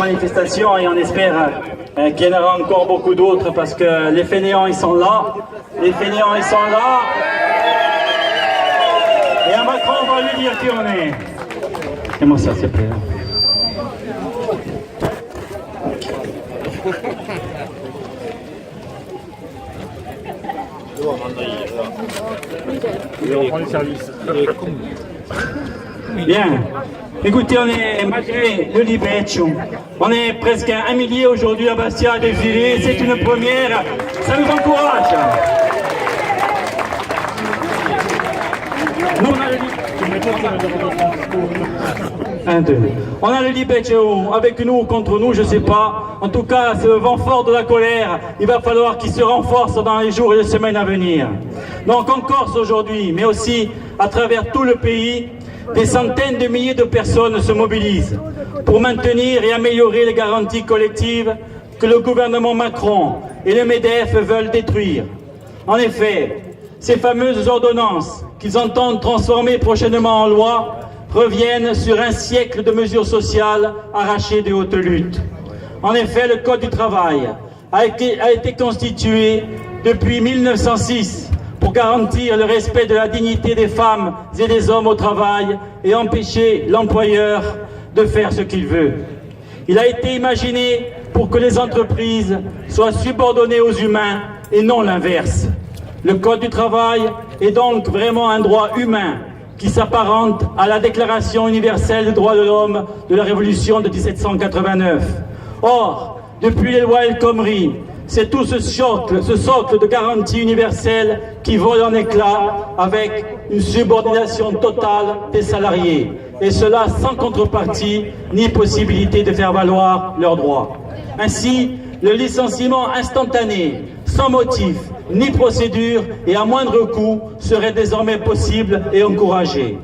manifestation et on espère qu'il y en aura encore beaucoup d'autres parce que les fainéants ils sont là, les fainéants ils sont là et à Macron on va lui dire qui on est. Et moi ça s'il te plaît. Bien. Écoutez, on est, malgré le libeccio, on est presque 1 millier aujourd'hui à Bastia à défiler, c'est une première, ça nous encourage. Nous, on a le libeccio avec nous ou contre nous, je ne sais pas. En tout cas, c'est le vent fort de la colère. Il va falloir qu'il se renforce dans les jours et les semaines à venir. Donc en Corse aujourd'hui, mais aussi à travers tout le pays, des centaines de milliers de personnes se mobilisent pour maintenir et améliorer les garanties collectives que le gouvernement Macron et le MEDEF veulent détruire. En effet, ces fameuses ordonnances qu'ils entendent transformer prochainement en loi reviennent sur un siècle de mesures sociales arrachées des hautes luttes. En effet, le Code du travail a été constitué depuis 1906 pour garantir le respect de la dignité des femmes et des hommes au travail et empêcher l'employeur de faire ce qu'il veut. Il a été imaginé pour que les entreprises soient subordonnées aux humains et non l'inverse. Le Code du travail est donc vraiment un droit humain qui s'apparente à la Déclaration universelle des droits de l'homme de la Révolution de 1789. Or, depuis les lois El Khomri, c'est tout ce socle de garantie universelle qui vole en éclats avec une subordination totale des salariés. Et cela sans contrepartie ni possibilité de faire valoir leurs droits. Ainsi, le licenciement instantané, sans motif ni procédure et à moindre coût serait désormais possible et encouragé.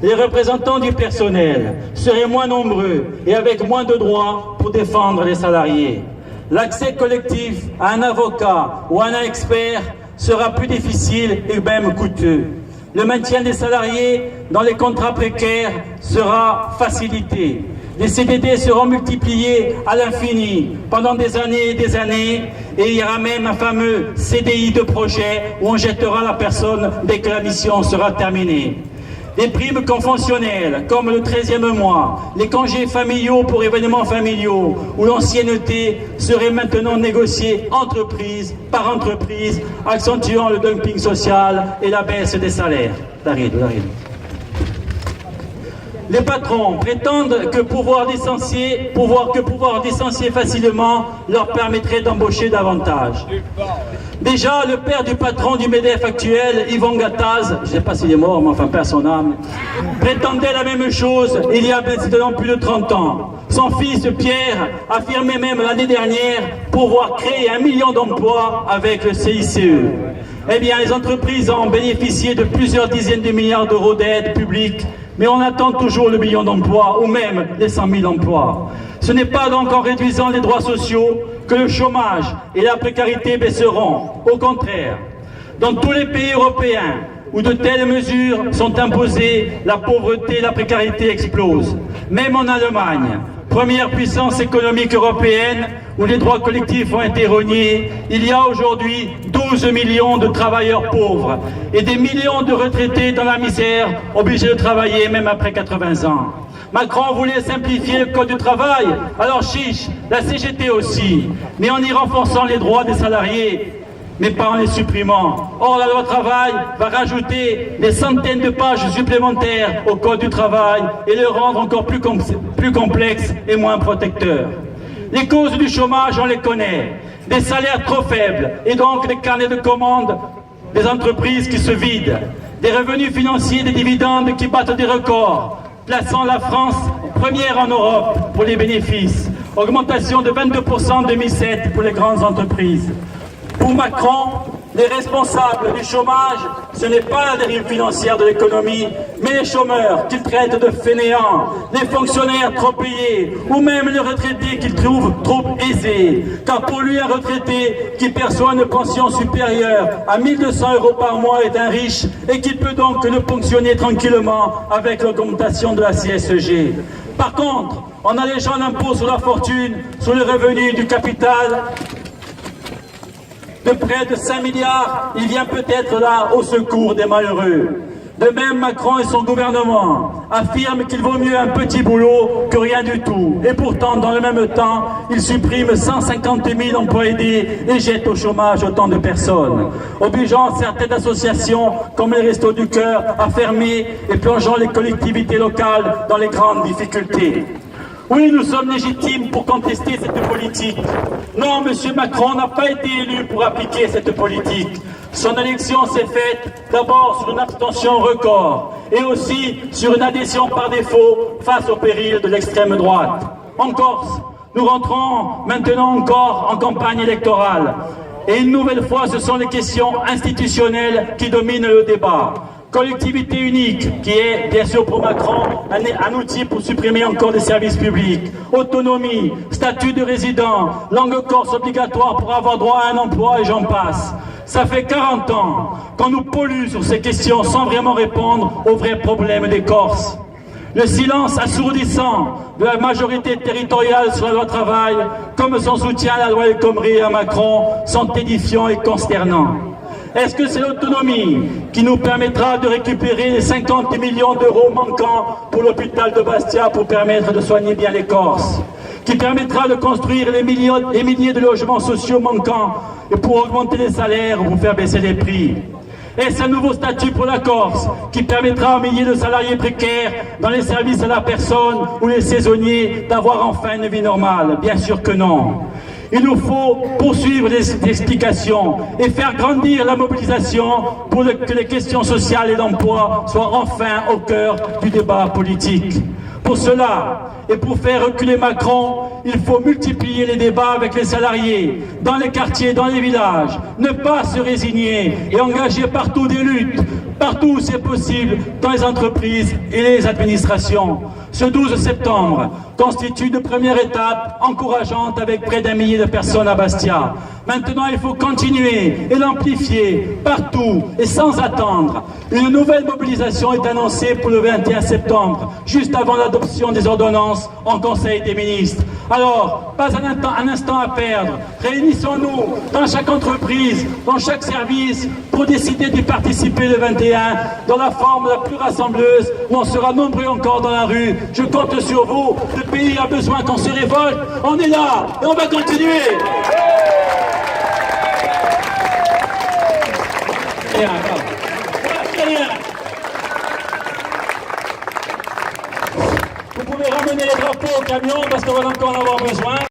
Les représentants du personnel seraient moins nombreux et avec moins de droits pour défendre les salariés. L'accès collectif à un avocat ou à un expert sera plus difficile et même coûteux. Le maintien des salariés dans les contrats précaires sera facilité. Les CDD seront multipliés à l'infini pendant des années et il y aura même un fameux CDI de projet où on jettera la personne dès que la mission sera terminée. Des primes conventionnelles comme le 13e mois, les congés familiaux pour événements familiaux ou l'ancienneté seraient maintenant négociées entreprise par entreprise, accentuant le dumping social et la baisse des salaires. Les patrons prétendent que pouvoir licencier facilement leur permettrait d'embaucher davantage. Déjà, le père du patron du MEDEF actuel, Yvon Gattaz, je ne sais pas s'il est mort, mais enfin, père son âme, prétendait la même chose il y a maintenant plus de 30 ans. Son fils Pierre affirmait même l'année dernière pouvoir créer 1 million d'emplois avec le CICE. Eh bien, les entreprises ont bénéficié de plusieurs dizaines de milliards d'euros d'aides publiques, mais on attend toujours le million d'emplois ou même les 100 000 emplois. Ce n'est pas donc en réduisant les droits sociaux que le chômage et la précarité baisseront. Au contraire, dans tous les pays européens où de telles mesures sont imposées, la pauvreté et la précarité explosent. Même en Allemagne, première puissance économique européenne où les droits collectifs ont été reniés, il y a aujourd'hui 12 millions de travailleurs pauvres et des millions de retraités dans la misère, obligés de travailler même après 80 ans. Macron voulait simplifier le code du travail, alors chiche, la CGT aussi, mais en y renforçant les droits des salariés, mais pas en les supprimant. Or, la loi travail va rajouter des centaines de pages supplémentaires au code du travail et le rendre encore plus complexe et moins protecteur. Les causes du chômage, on les connaît. Des salaires trop faibles et donc des carnets de commandes des entreprises qui se vident. Des revenus financiers, des dividendes qui battent des records, plaçant la France première en Europe pour les bénéfices. Augmentation de 22% en 2007 pour les grandes entreprises. Pour Macron, les responsables du chômage, ce n'est pas la dérive financière de l'économie, mais les chômeurs qu'il traite de fainéants, les fonctionnaires trop payés, ou même les retraités qu'il trouve trop aisés. Car pour lui, un retraité qui perçoit une pension supérieure à 1 200 € par mois est un riche et qu'il peut donc le ponctionner tranquillement avec l'augmentation de la CSG. Par contre, en allégeant l'impôt sur la fortune, sur le revenu du capital, de près de 5 milliards, il vient peut-être là au secours des malheureux. De même, Macron et son gouvernement affirment qu'il vaut mieux un petit boulot que rien du tout. Et pourtant, dans le même temps, ils suppriment 150 000 emplois aidés et jettent au chômage autant de personnes, obligeant certaines associations, comme les Restos du Cœur, à fermer et plongeant les collectivités locales dans les grandes difficultés. Oui, nous sommes légitimes pour contester cette politique. Non, M. Macron n'a pas été élu pour appliquer cette politique. Son élection s'est faite d'abord sur une abstention record et aussi sur une adhésion par défaut face au péril de l'extrême droite. En Corse, nous rentrons maintenant encore en campagne électorale. Et une nouvelle fois, ce sont les questions institutionnelles qui dominent le débat. Collectivité unique, qui est bien sûr pour Macron un outil pour supprimer encore des services publics. Autonomie, statut de résident, langue corse obligatoire pour avoir droit à un emploi et j'en passe. Ça fait 40 ans qu'on nous pollue sur ces questions sans vraiment répondre aux vrais problèmes des Corses. Le silence assourdissant de la majorité territoriale sur la loi travail, comme son soutien à la loi El Khomri et à Macron, sont édifiants et consternants. Est-ce que c'est l'autonomie qui nous permettra de récupérer les 50 millions d'euros manquants pour l'hôpital de Bastia pour permettre de soigner bien les Corses? Qui permettra de construire les milliers de logements sociaux manquants et pour augmenter les salaires ou pour faire baisser les prix? Est-ce un nouveau statut pour la Corse qui permettra aux milliers de salariés précaires dans les services à la personne ou les saisonniers d'avoir enfin une vie normale? Bien sûr que non. Il nous faut poursuivre les explications et faire grandir la mobilisation pour que les questions sociales et d'emploi soient enfin au cœur du débat politique. Pour cela, et pour faire reculer Macron, il faut multiplier les débats avec les salariés, dans les quartiers, dans les villages, ne pas se résigner et engager partout des luttes, partout où c'est possible, dans les entreprises et les administrations. Ce 12 septembre constitue une première étape encourageante avec près d'1 millier de personnes à Bastia. Maintenant, il faut continuer et l'amplifier partout et sans attendre. Une nouvelle mobilisation est annoncée pour le 21 septembre, juste avant l'adoption des ordonnances en Conseil des ministres. Alors, pas un instant à perdre. Réunissons-nous dans chaque entreprise, dans chaque service, pour décider d'y participer le 21 dans la forme la plus rassembleuse, où on sera nombreux encore dans la rue. Je compte sur vous. Le pays a besoin qu'on se révolte. On est là et on va continuer. Vous pouvez ramener les drapeaux au camion parce qu'on va encore en avoir besoin.